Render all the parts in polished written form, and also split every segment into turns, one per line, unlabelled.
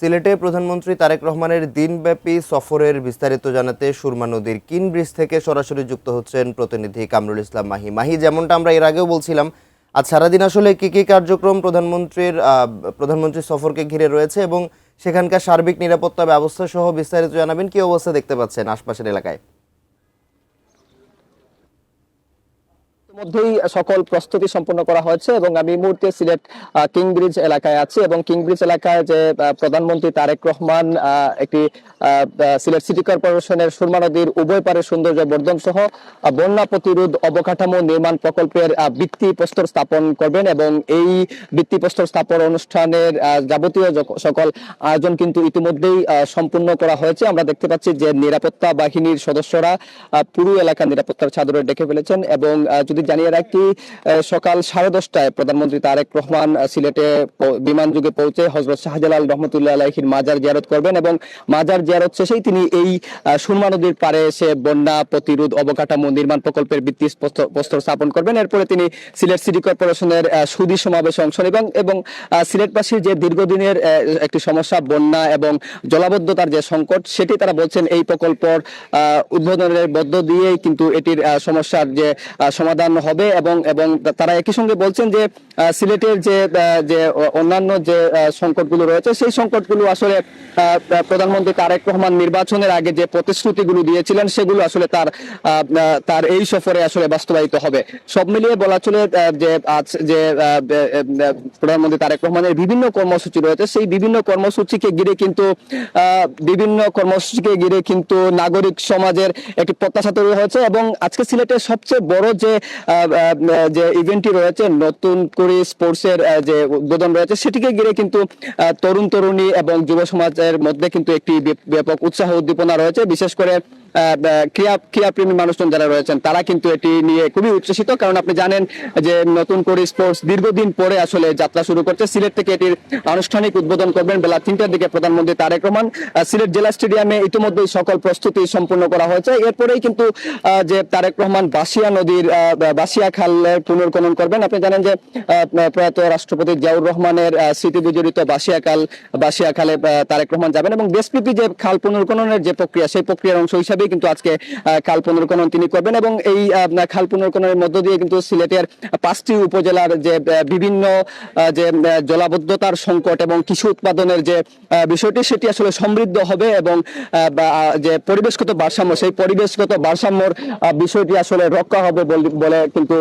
সিলেটে প্রধানমন্ত্রী তারেক রহমানের দিনব্যাপী সফরের বিস্তারিত জানাতে সুরমা নদীর কিন ব্রিজ থেকে সরাসরি যুক্ত হচ্ছেন প্রতিনিধি কামরুল ইসলাম মাহি। মাহি, যেমনটা আমরা এর আগেও বলছিলাম, আজ সারাদিন আসলে কি কার্যক্রম প্রধানমন্ত্রীর সফরকে ঘিরে রয়েছে এবং সেখানকার সার্বিক নিরাপত্তা ব্যবস্থা সহ বিস্তারিত জানাবেন। কি অবস্থা দেখতে পাচ্ছেন আশপাশের এলাকায়?
মধ্যেই সকল প্রস্তুতি সম্পন্ন করা হয়েছে এবং আমি এই মুহূর্তে সিলেট কিং ব্রিজ এলাকায় আছি এবং কিং ব্রিজ এলাকায় যে প্রধানমন্ত্রী তারেক রহমান একটি সিলেট সিটি কর্পোরেশনের সুরমা নদীর উভয় পারে সৌন্দর্য বর্ধন সহ বন্যা প্রতিরোধ অবকাঠামো নির্মাণ প্রকল্পের ভিত্তিপ্রস্তর স্থাপন করবেন এবং এই ভিত্তিপ্রস্তর স্থাপন অনুষ্ঠানের যাবতীয় সকল আয়োজন কিন্তু ইতিমধ্যেই সম্পূর্ণ করা হয়েছে। আমরা দেখতে পাচ্ছি যে নিরাপত্তা বাহিনীর সদস্যরা পুরো এলাকা নিরাপত্তার চাদরে ডেকে ফেলেছেন এবং যদি জানিয়ে রাখি, সকাল 10:30টায় প্রধানমন্ত্রী তারেক রহমান সিলেটে বিমান যোগে পৌঁছে হযরত শাহজালাল রহমতুল্লাহ আলাইহির মাজার জিয়ারত করবেন এবং মাজার জিয়ারত শেষেই তিনি এই সুরমা নদীর পাড়ে এসে বন্যা প্রতিরোধ অবকাঠামো নির্মাণ প্রকল্পের ভিত্তিপ্রস্তর স্থাপন করবেন। এরপরে তিনি সিলেট সিটি কর্পোরেশনের সুধী সমাবেশে অংশ নেবেন এবং সিলেটবাসীর যে দীর্ঘদিনের একটি সমস্যা বন্যা এবং জলাবদ্ধতার যে সংকট, সেটি তারা বলছেন এই প্রকল্পের উদ্বোধনের মধ্য দিয়েই কিন্তু এটির সমস্যার যে সমাধান হবে এবং তারা একই সঙ্গে বলছেন যে সিলেটের যে অন্যান্য যে সংকটগুলো রয়েছে সেই সংকটগুলো আসলে প্রধানমন্ত্রী তারেক রহমান নির্বাচনের আগে যে প্রতিশ্রুতিগুলো দিয়েছিলেন সেগুলো আসলে তার এই সফরে আসলে বাস্তবায়িত হবে। সব মিলিয়ে বলা চলে যে আজ যে প্রধানমন্ত্রী তারেক রহমানের বিভিন্ন কর্মসূচি রয়েছে সেই বিভিন্ন কর্মসূচিকে ঘিরে কিন্তু নাগরিক সমাজের একটি প্রত্যাশা তৈরি হয়েছে এবং আজকে সিলেটের সবচেয়ে বড় যে ইভেন্টটি রয়েছে, নতুন করে স্পোর্টসের যে উদ্বোধন রয়েছে, সেটিকে ঘিরে কিন্তু তরুণ তরুণী এবং যুব সমাজের মধ্যে কিন্তু একটি ব্যাপক উৎসাহ উদ্দীপনা রয়েছে। বিশেষ করে ক্রীড়াপ্রেমী মানুষজন যারা রয়েছেন তারা কিন্তু এটি নিয়ে খুবই উচ্ছ্বসিত, কারণ আপনি জানেন যে নতুন করে স্পোর্টস দীর্ঘদিন পরে আসলে যাত্রা শুরু করছে। সিলেট থেকে এটির আনুষ্ঠানিক উদ্বোধন করবেন বেলা 3টার দিকে প্রধানমন্ত্রী তারেক রহমান। সিলেট জেলা স্টেডিয়ামে ইতিমধ্যেই সকল প্রস্তুতি সম্পূর্ণ করা হয়েছে। এরপরেই কিন্তু যে তারেক রহমান বাসিয়া খালের পুনর্খনন করবেন। আপনি জানেন যে প্রয়াত রাষ্ট্রপতি জিয়াউর রহমানের স্মৃতি বিজড়িত বাসিয়া খালে তারেক রহমান যাবেন এবং দেশব্যাপী যে খাল পুনর্খননের যে প্রক্রিয়া, সেই প্রক্রিয়ার অংশ হিসাবে কিন্তু আজকে খাল পুনর্খনন তিনি করবেন এবং এই খাল পুনর্খননের মধ্য দিয়ে কিন্তু সিলেটের 5টি উপজেলার যে বিভিন্ন যে জলাবদ্ধতার সংকট এবং কৃষি উৎপাদনের যে বিষয়টি, সেটি আসলে সমৃদ্ধ হবে এবং যে পরিবেশগত ভারসাম্য, সেই পরিবেশগত ভারসাম্যর বিষয়টি আসলে রক্ষা হবে বলে কিন্তু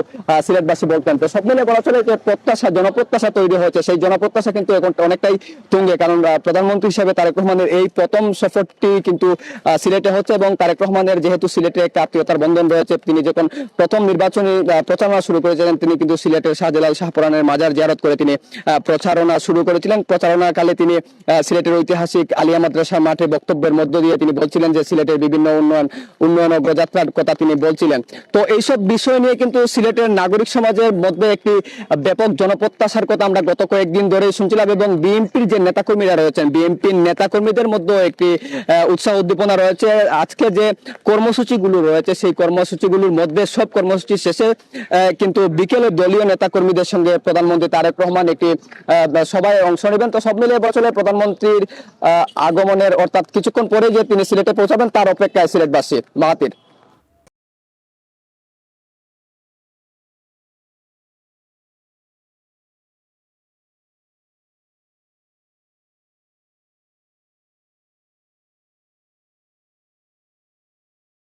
সিলেটবাসী বলতেন। তো সব মিলে বলা চলে যে জনপ্রত্যাশা তৈরি হয়েছে, সেই জনপ্রত্যাশা কিন্তু এখন অনেকটাই তুঙ্গে, কারণ প্রধানমন্ত্রী হিসেবে তারেক রহমানের এই প্রথম সফরটি কিন্তু সিলেটে হচ্ছে এবং তারেক রহমানের যেহেতু সিলেটে একটা আত্মীয়তার বন্ধন রয়েছে, তিনি যখন প্রথম নির্বাচনী প্রচারণা শুরু করেছিলেন তিনি কিন্তু সিলেটের শাহজালাল শাহপুরানের মাজার জিয়ারত করে তিনি প্রচারণা শুরু করেছিলেন। প্রচারণাকালে তিনি সিলেটের ঐতিহাসিক আলিয়া মাদ্রাসা মাঠে বক্তব্যের মধ্য দিয়ে তিনি বলছিলেন যে সিলেটের বিভিন্ন উন্নয়ন অগ্রযাত্রার কথা তিনি বলছিলেন। তো এইসব বিষয় নিয়ে কিন্তু সিলেটের নাগরিক সমাজের মধ্যে একটি ব্যাপক জনপ্রত্যাশার কথা আমরা গত কয়েকদিন ধরেই শুনছিলাম এবং বিএনপির যে নেতাকর্মীরা রয়েছেন, বিএনপির নেতাকর্মীদের মধ্যে একটি উৎসাহ উদ্দীপনা রয়েছে। আজকে যে কর্মসূচিগুলো রয়েছে সেই কর্মসূচিগুলোর মধ্যে সব কর্মসূচি শেষে কিন্তু বিকেলে দলীয় নেতাকর্মীদের সঙ্গে প্রধানমন্ত্রী তারেক রহমান একটি সভায় অংশ নেবেন। তো সব মিলিয়ে বছরে প্রধানমন্ত্রীর আগমনের অর্থাৎ কিছুক্ষণ পরে যে তিনি সিলেটে পৌঁছাবেন তার অপেক্ষায় সিলেটবাসী। মাহাতির।